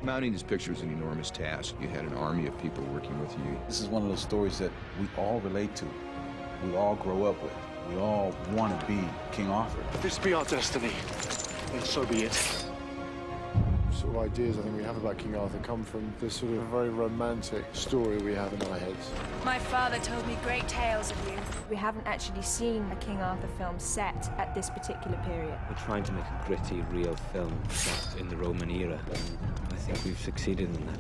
Mounting this picture is an enormous task. You had an army of people working with you. This is one of those stories that we all relate to. We all grow up with. We all want to be King Arthur. If this be our destiny, then so be it. Sort of ideas I think we have about King Arthur come from this sort of very romantic story we have in our heads. My father told me great tales of you. We haven't actually seen a King Arthur film set at this particular period. We're trying to make a gritty, real film set in the Roman era, and I think we've succeeded in that.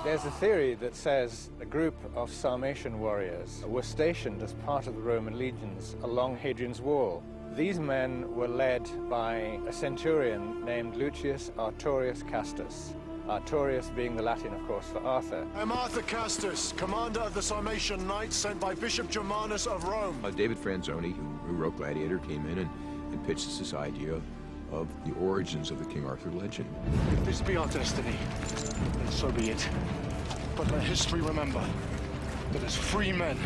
There's a theory that says a group of Sarmatian warriors were stationed as part of the Roman legions along Hadrian's Wall. These men were led by a centurion named Lucius Artorius Castus. Artorius being the Latin, of course, for Arthur. I'm Arthur Castus, commander of the Sarmatian Knights sent by Bishop Germanus of Rome. David Franzoni, who wrote Gladiator, came in and pitched us this idea of the origins of the King Arthur legend. If this be our destiny, then so be it. But let history remember that as free men,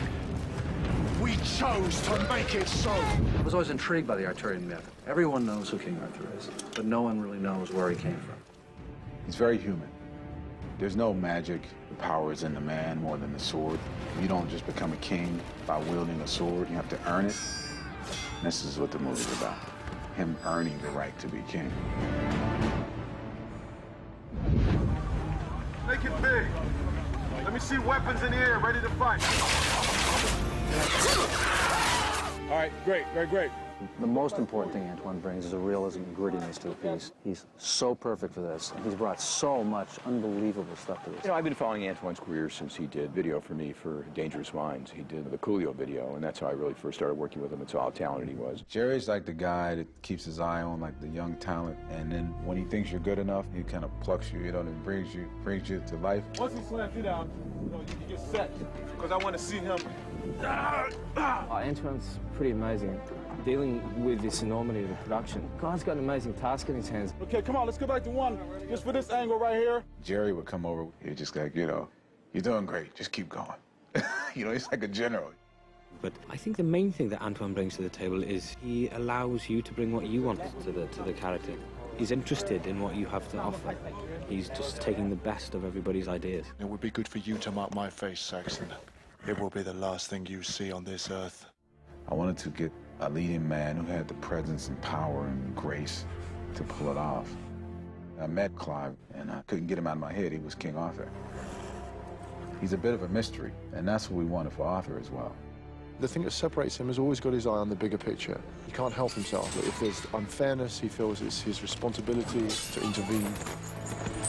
we chose to make it so. I was always intrigued by the Arthurian myth. Everyone knows who King Arthur is, but no one really knows where he came from. He's very human. There's no magic. The power is in the man more than the sword. You don't just become a king by wielding a sword. You have to earn it. And this is what the movie's about. Him earning the right to be king. Make it big. Let me see weapons in the air, ready to fight. All right, great, great. The most important thing Antoine brings is a realism and grittiness to the piece. He's so perfect for this. He's brought so much unbelievable stuff to this. You know, I've been following Antoine's career since he did video for me for Dangerous Minds. He did the Coolio video, and that's how I really first started working with him. That's how talented he was. Jerry's like the guy that keeps his eye on like the young talent, and then when he thinks you're good enough, he kind of plucks you, and brings you to life. Once he slams you down, you get set, because I want to see him. Antoine's pretty amazing. Dealing with this enormity of the production. Guy's got an amazing task in his hands. Okay, come on, let's go back to one. Just for this angle right here. Jerry would come over, he'd just like, you're doing great, just keep going. He's like a general. But I think the main thing that Antoine brings to the table is he allows you to bring what you want to the character. He's interested in what you have to offer. He's just taking the best of everybody's ideas. It would be good for you to mark my face, Saxon. It will be the last thing you see on this earth. I wanted to get a leading man who had the presence and power and grace to pull it off. I met Clive, and I couldn't get him out of my head. He was King Arthur. He's a bit of a mystery, and that's what we wanted for Arthur as well. The thing that separates him has always got his eye on the bigger picture. He can't help himself. If there's unfairness, he feels it's his responsibility to intervene.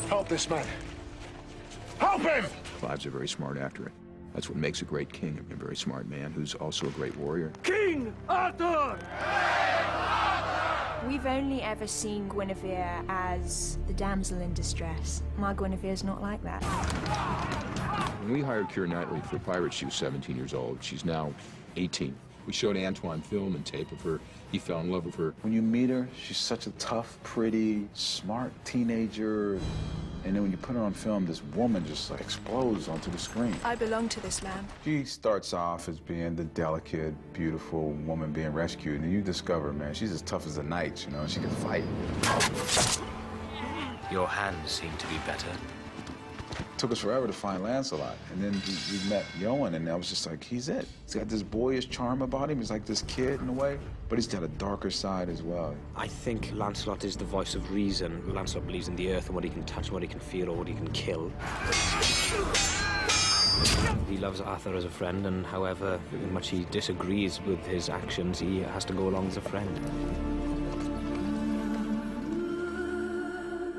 Help this man. Help him! Clive's a very smart actor. That's what makes a great king, a very smart man who's also a great warrior. King Arthur! We've only ever seen Guinevere as the damsel in distress. My Guinevere's not like that. When we hired Keira Knightley for Pirates, she was 17 years old. She's now 18. We showed Antoine film and tape of her. He fell in love with her. When you meet her, she's such a tough, pretty, smart teenager. And then when you put her on film, this woman just like explodes onto the screen. I belong to this man. She starts off as being the delicate, beautiful woman being rescued, and you discover, man, she's as tough as a knight, she can fight. Your hands seem to be better. It took us forever to find Lancelot, and then we met Yoan, and I was just like, he's it. He's got this boyish charm about him. He's like this kid in a way, but he's got a darker side as well. I think Lancelot is the voice of reason. Lancelot believes in the earth and what he can touch, and what he can feel, or what he can kill. He loves Arthur as a friend, and however much he disagrees with his actions, he has to go along as a friend.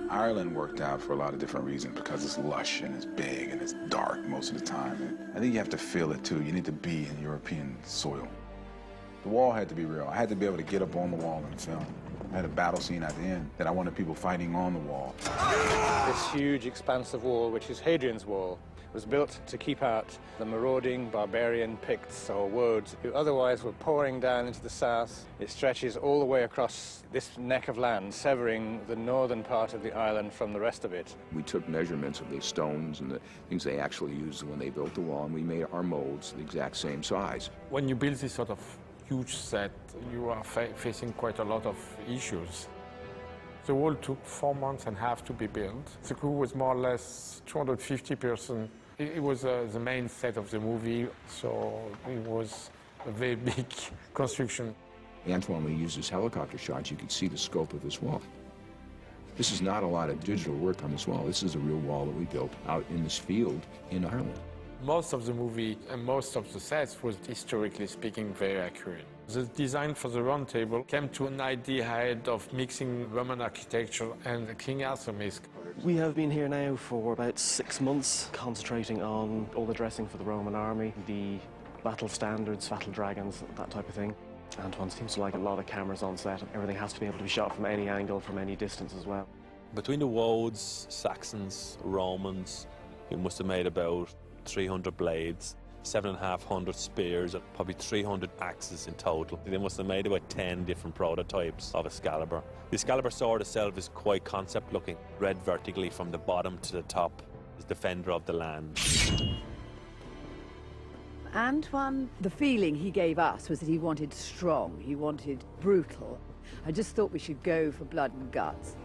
Ireland worked out for a lot of different reasons because it's lush and it's big and it's dark most of the time. And I think you have to feel it too. You need to be in European soil. The wall had to be real. I had to be able to get up on the wall in the film. I had a battle scene at the end that I wanted people fighting on the wall. This huge expanse of wall, which is Hadrian's Wall, was built to keep out the marauding barbarian Picts or Woads who otherwise were pouring down into the south. It stretches all the way across this neck of land, severing the northern part of the island from the rest of it. We took measurements of the stones and the things they actually used when they built the wall, and we made our molds the exact same size. When you build this sort of huge set, you are facing quite a lot of issues. The wall took 4.5 months to be built. The crew was more or less 250 persons. It was the main set of the movie, so it was a very big construction. Antoine, when he used his helicopter shots, you could see the scope of this wall. This is not a lot of digital work on this wall. This is a real wall that we built out in this field in Ireland. Most of the movie and most of the sets was, historically speaking, very accurate. The design for the round table came to an idea of mixing Roman architecture and the King Arthur mask. We have been here now for about 6 months, concentrating on all the dressing for the Roman army, the battle standards, battle dragons, that type of thing. Antoine seems to like a lot of cameras on set. Everything has to be able to be shot from any angle, from any distance as well. Between the Woads, Saxons, Romans, we must have made about 300 blades, 750 spears, and probably 300 axes in total. They must have made about 10 different prototypes of Excalibur. The Excalibur sword itself is quite concept looking, read vertically from the bottom to the top, as defender of the land. Antoine, the feeling he gave us was that he wanted strong, he wanted brutal. I just thought we should go for blood and guts.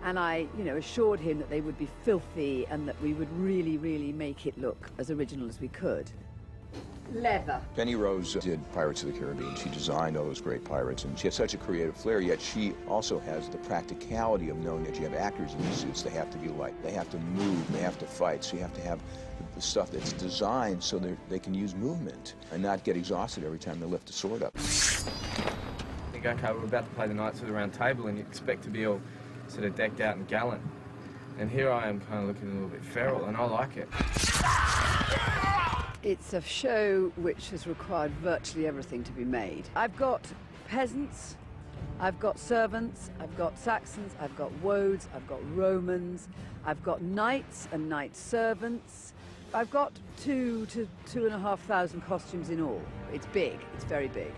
And I, assured him that they would be filthy and that we would really, really make it look as original as we could. Leather. Penny Rose did Pirates of the Caribbean. She designed all those great pirates, and she has such a creative flair, yet she also has the practicality of knowing that you have actors in these suits. They have to be light, they have to move, they have to fight, so you have to have the stuff that's designed so they can use movement and not get exhausted every time they lift a sword up. Think, okay, we're about to play the Knights of the Round Table, and you expect to be all sort of decked out and gallant. And here I am kind of looking a little bit feral, and I like it. It's a show which has required virtually everything to be made. I've got peasants, I've got servants, I've got Saxons, I've got Woads, I've got Romans, I've got knights and knight servants. I've got 2,000 to 2,500 costumes in all. It's big, it's very big.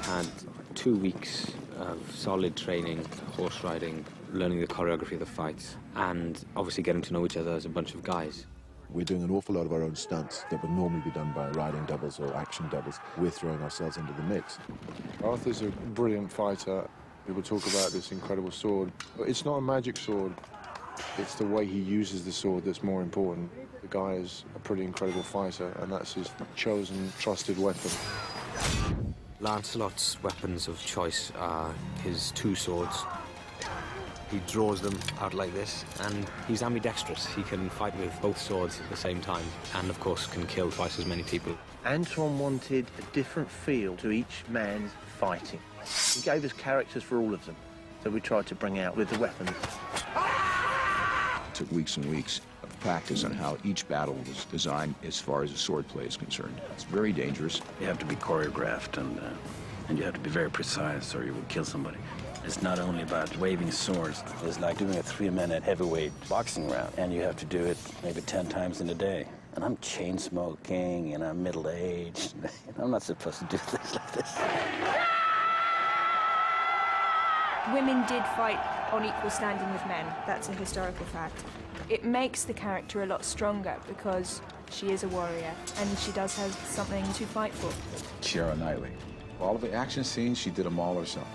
Had 2 weeks of solid training, horse riding, learning the choreography of the fights, and obviously getting to know each other as a bunch of guys. We're doing an awful lot of our own stunts that would normally be done by riding doubles or action doubles. We're throwing ourselves into the mix. Arthur's a brilliant fighter. People talk about this incredible sword, but it's not a magic sword. It's the way he uses the sword that's more important. The guy is a pretty incredible fighter, and that's his chosen, trusted weapon. Lancelot's weapons of choice are his 2 swords. He draws them out like this, and he's ambidextrous. He can fight with both swords at the same time, and of course can kill twice as many people. Antoine wanted a different feel to each man's fighting. He gave us characters for all of them, so we tried to bring out with the weapons. It took weeks and weeks of practice on how each battle was designed as far as the sword play is concerned. It's very dangerous. You have to be choreographed, and you have to be very precise, or you will kill somebody. It's not only about waving swords. It's like doing a 3-minute heavyweight boxing round, and you have to do it maybe 10 times in a day. And I'm chain smoking, and I'm middle-aged. I'm not supposed to do things like this. Women did fight on equal standing with men. That's a historical fact. It makes the character a lot stronger because she is a warrior and she does have something to fight for. Keira Knightley. All of the action scenes, she did them all herself.